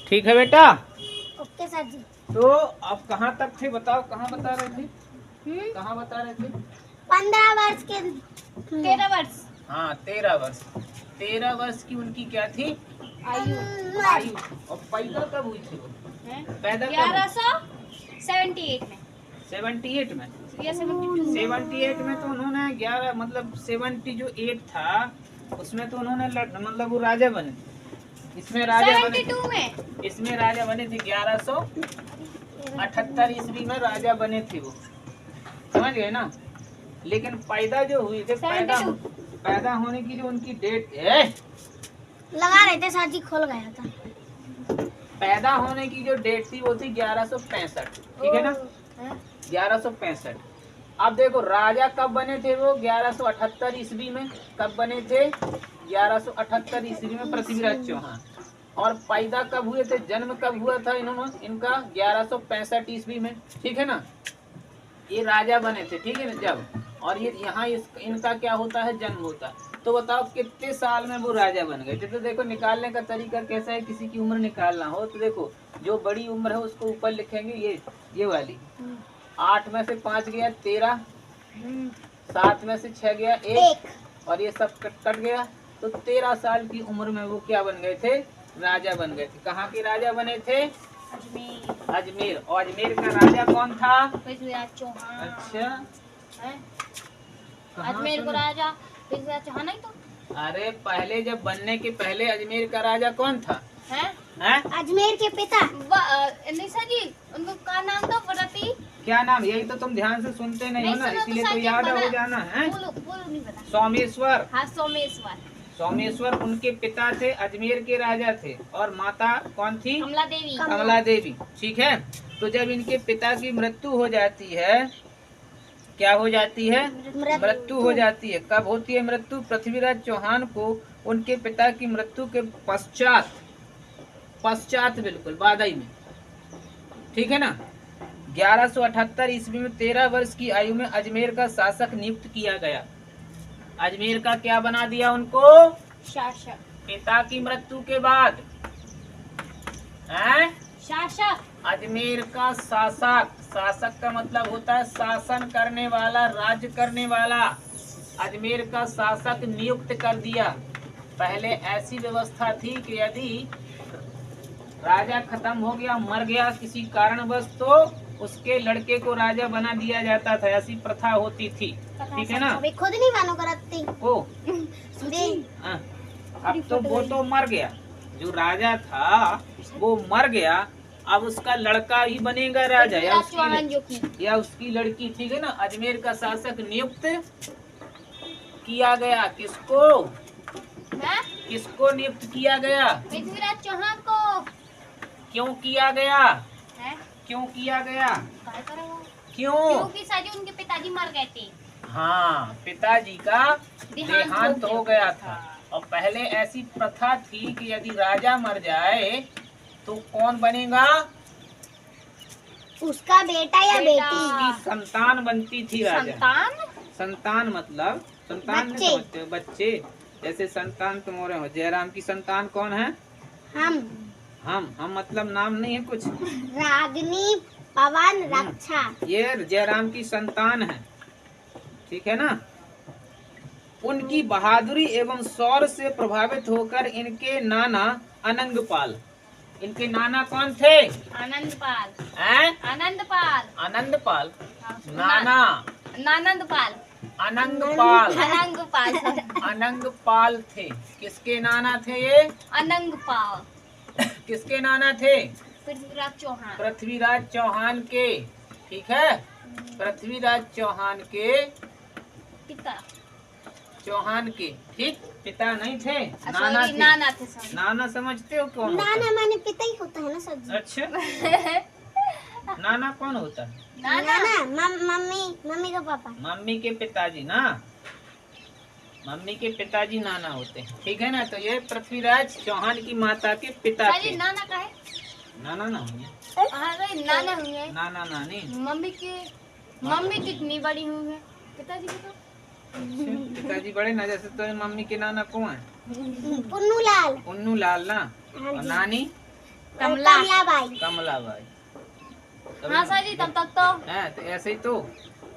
ठीक है बेटा। ओके सर जी। तो आप कहाँ तक थे बताओ, कहाँ बता रहे थे, कहाँ बता रहे थे? 15 वर्ष के 13 वर्ष। हाँ 13 वर्ष। 13 वर्ष की उनकी क्या थी आयु। आयु। और पैदा कब हुई थी वो? पैदा कब? 1178 में। 78 में या 72 78 में तो उन्होंने 11 मतलब 70 जो 8 था उसमें तो उन्होंने मतलब वो राजा बने। इसमें राजा बने 72 में। इसमें राजा बने थे 1178 ईस्वी में राजा बने थे वो, समझ गए ना। लेकिन पैदा जो हुई थी, पैदा होने की जो उनकी डेट है, लगा रहे थे सर जी, खोल गया था। पैदा होने की जो डेट थी वो थी 1165, ठीक है ना, 1165। अब देखो राजा कब बने थे वो 1178 ईस्वी में। कब बने थे? 1178 ईस्वी में पृथ्वीराज चौहान। और पैदा कब हुए थे, जन्म कब हुआ था इनका 1165 ईस्वी में, ठीक है ना। ये राजा बने थे, ठीक है ना जब, और ये यहाँ इनका क्या होता है, जन्म होता है। तो बताओ कितने साल में वो राजा बन गए थे। तो देखो निकालने का तरीका कैसा है, किसी की उम्र निकालना हो तो देखो जो बड़ी उम्र है उसको ऊपर लिखेंगे, ये वाली। 8 में से 5 गया 13, 7 में से 6 गया 1, और ये सब कट गया। तो 13 साल की उम्र में वो क्या बन गए थे, राजा बन गए थे। कहाँ के राजा बने थे? अजमेर। और अजमेर का राजा कौन था? पृथ्वीराज चौहान। अच्छा, अजमेर को राजा पृथ्वीराज चौहान नहीं तो? अरे पहले जब बनने के पहले अजमेर का राजा कौन था? हैं? अजमेर के पिता निशा जी, उनको का नाम था? व्रती। क्या नाम? यही तो तुम ध्यान से सुनते नहीं हो ना, इसलिए तो याद हो जाना है। नहीं पता। सोमेश्वर। हाँ सोमेश्वर। सोमेश्वर उनके पिता थे, अजमेर के राजा थे। और माता कौन थी? कमला देवी। कमला देवी, ठीक है। तो जब इनके पिता की मृत्यु हो जाती है, क्या हो जाती है? मृत्यु हो जाती है। कब होती है मृत्यु? पृथ्वीराज चौहान को उनके पिता की मृत्यु के पश्चात बिल्कुल बादाई में, ठीक है ना। 1178 ईस्वी में 13 वर्ष की आयु में अजमेर का शासक नियुक्त किया गया। अजमेर का क्या बना दिया उनको? शासक। पिता की मृत्यु के बाद शासक। अजमेर का शासक। शासक का मतलब होता है शासन करने वाला, राज्य करने वाला। अजमेर का शासक नियुक्त कर दिया। पहले ऐसी व्यवस्था थी कि यदि राजा खत्म हो गया, मर गया किसी कारणवश, तो उसके लड़के को राजा बना दिया जाता था। ऐसी प्रथा होती थी, ठीक है ना। खुद नहीं मानो करती ओ अब तो वो तो मर गया, जो राजा था वो मर गया। अब उसका लड़का ही बनेगा राजा या उसकी लड़की, ठीक है ना। अजमेर का शासक नियुक्त किया गया। किसको नियुक्त किया गया? पृथ्वीराज चौहान को। क्यों किया गया? क्यों किया गया? क्योंकि साजी उनके पिताजी मर गए थे। हाँ, पिताजी का देहांत हो गया था। और पहले ऐसी प्रथा थी कि यदि राजा मर जाए तो कौन बनेगा? उसका बेटा या बेटी। उसकी संतान बनती थी राजा। संतान मतलब संतान नहीं समझते हो? बच्चे। जैसे संतान तुम हो रहे हो, जयराम की संतान कौन है? हम मतलब नाम नहीं है कुछ। रागिनी, पवन, रक्षा। ये जयराम की संतान है, ठीक है ना। उनकी बहादुरी एवं शौर्य से प्रभावित होकर इनके नाना अनंगपाल। इनके नाना कौन थे? आनंदपाल। आनंदपाल। अनंगपाल थे। किसके नाना थे ये? अनंगपाल। किसके नाना थे? पृथ्वीराज चौहान के, ठीक है। पृथ्वीराज चौहान के पिता। चौहान के, ठीक। पिता नहीं थे, नाना थे। नाना समझते हो कौन? नाना माने पिता ही होता है ना सर। अच्छा नाना कौन होता है? नाना मम्मी का पापा। मम्मी के पिताजी ना, मम्मी के पिताजी नाना होते हैं, ठीक है ना। तो ये पृथ्वीराज चौहान की माता के पिता थे। नाना का है? नाना ना होंगे, नाना होंगे। नाना नानी। मम्मी कितनी बड़ी होंगे? पिताजी की तो पिताजी बड़े ना, जैसे तो मम्मी के नाना कौन है? पुन्नू लाल ना। और नानी? कमलाबाई। कमलाबाई। हाँ सर जी, तब तक तो है तो ऐसे ही तो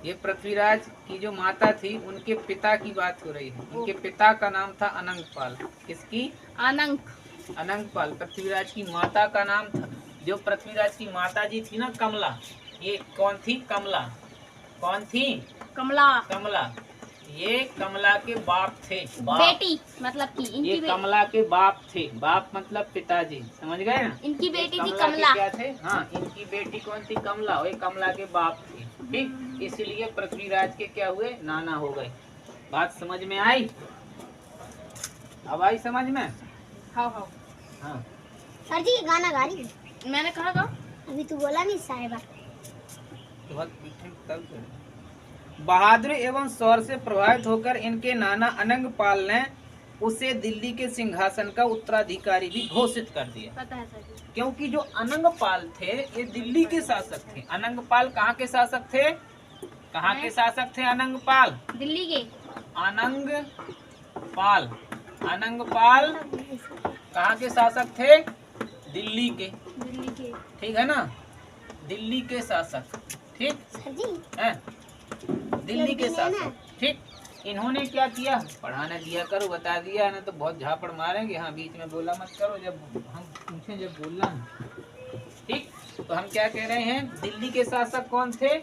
ये पृथ्वीराज की जो माता थी उनके पिता की बात हो रही है। उनके पिता का नाम था अनंगपाल। किसकी? अनंत। अनंगपाल। पृथ्वीराज की माता का नाम था, जो पृथ्वीराज की माता जी थी ना कमला, ये कौन थी? कमला। कौन थी? कमला। कमला। ये कमला के बाप थे। बाप। बेटी मतलब की ये इनकी कमला के बाप थे। बाप मतलब पिताजी, समझ गए ना? इनकी बेटी थी के कमला। क्या थे? हाँ, इनकी बेटी कौन थी? कमला। और ये कमला के बाप थे। ठीक, इसलिए पृथ्वीराज के क्या हुए? नाना हो गए। बात समझ में आई? अब आई समझ में? हाँ। हाँ। सर जी गाना गा रही मैंने कहा गा, अभी तू बोला नहीं साहिबा। बहादुरी एवं शौर्य से प्रभावित होकर इनके नाना अनंगपाल ने उसे दिल्ली के सिंहासन का उत्तराधिकारी भी घोषित कर दिया। पता है सर जी। क्योंकि जो अनंगपाल थे ये दिल्ली के शासक थे। अनंगपाल कहाँ के शासक थे? कहाँ के शासक थे अनंगपाल? दिल्ली के। अनंगपाल। अनंगपाल कहाँ के शासक थे? दिल्ली के। ठीक है ना? दिल्ली के शासक। ठीक है, दिल्ली के शासक। ठीक, इन्होंने क्या किया? पढ़ाना दिया करो, बता दिया ना तो बहुत झापड़ मारेंगे। हाँ, बीच में बोला मत करो, जब हम पूछें जब बोलना है। ठीक, तो हम क्या कह रहे हैं? दिल्ली के शासक कौन थे?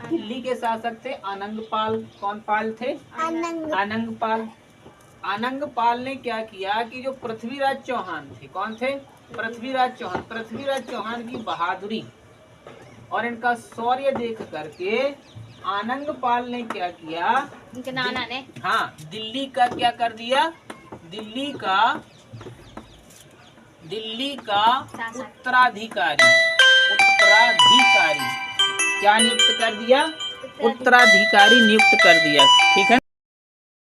दिल्ली के शासक थे अनंगपाल। कौन पाल थे? अनंगपाल। अनंगपाल ने क्या किया कि जो पृथ्वीराज चौहान थे, कौन थे? पृथ्वीराज चौहान। पृथ्वीराज चौहान की बहादुरी और इनका शौर्य देख करके अनंगपाल ने क्या किया? इनके नाना ने, हाँ, दिल्ली का क्या कर दिया? दिल्ली का उत्तराधिकारी। उत्तराधिकारी क्या नियुक्त कर दिया? उत्तराधिकारी नियुक्त कर दिया। ठीक है।